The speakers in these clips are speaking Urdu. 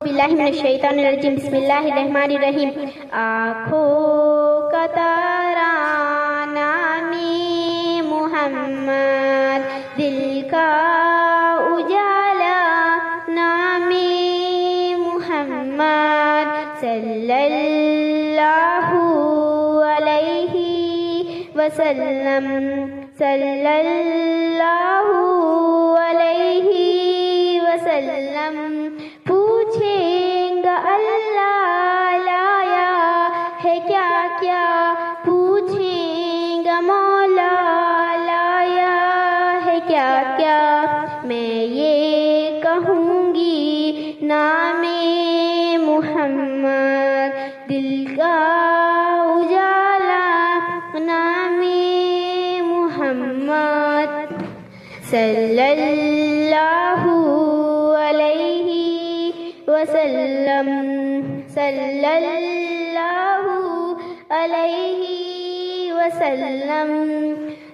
باللہ من الشیطان الرجیم بسم اللہ الرحمن الرحیم آنکھوں کا تارا نام محمد دل کا اجالا نام محمد صلی اللہ علیہ وسلم صلی اللہ علیہ وسلم پوچھیں گا اللہ لایا ہے کیا کیا پوچھیں گا مولا لایا ہے کیا کیا میں یہ کہوں گی نام محمد دل کا اجالا نام محمد صلی اللہ علیہ وسلم صلی اللہ علیہ وسلم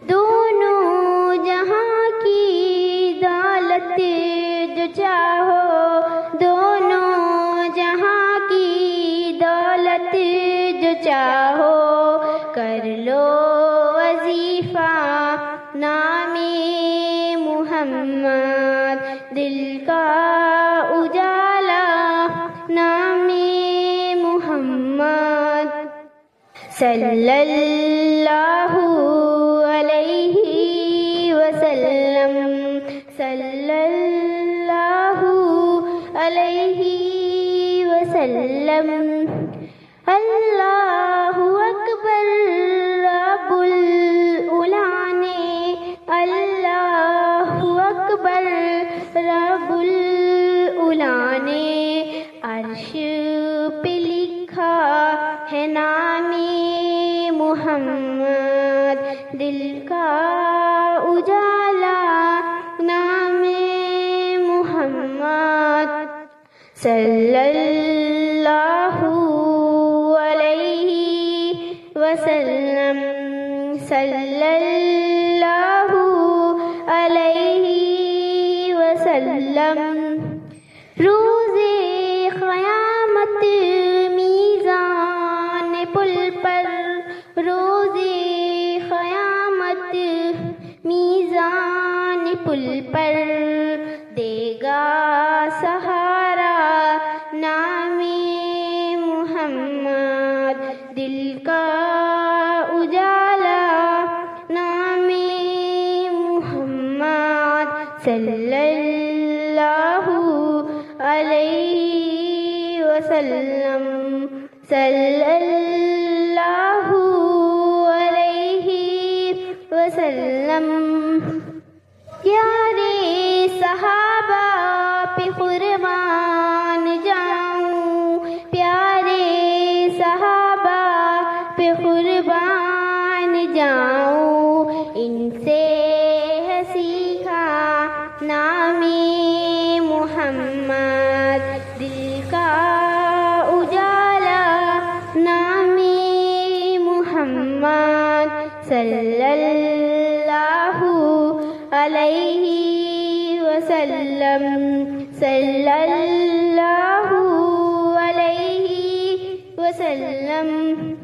دونوں جہاں کی دولت جو چاہو دونوں جہاں کی دولت جو چاہو کر لو وظیفہ نام محمد دل کا اجالا نام محمد صلی اللہ علیہ وسلم صلی اللہ علیہ وسلم اللہ اکبر رب العلا نے اللہ اکبر رب العلا نے عرش پہ لکھا ہے نام محمد دل کا اجالا نام محمد صلی اللہ علیہ وسلم صلی اللہ علیہ وسلم روز قیامت میزان پل پر روز قیامت میزان پل پر دے گا سہارا نام محمد دل کا اجالا نام محمد صلی اللہ علیہ وسلم صلی اللہ علیہ وسلم پیارے صحابہ پہ قربان جاؤں پیارے صحابہ پہ قربان جاؤں ان سے ہے سیکھا نام محمد دل کا اجالا نام محمد صلی اللہ علیہ وسلم صلی اللہ علیہ وسلم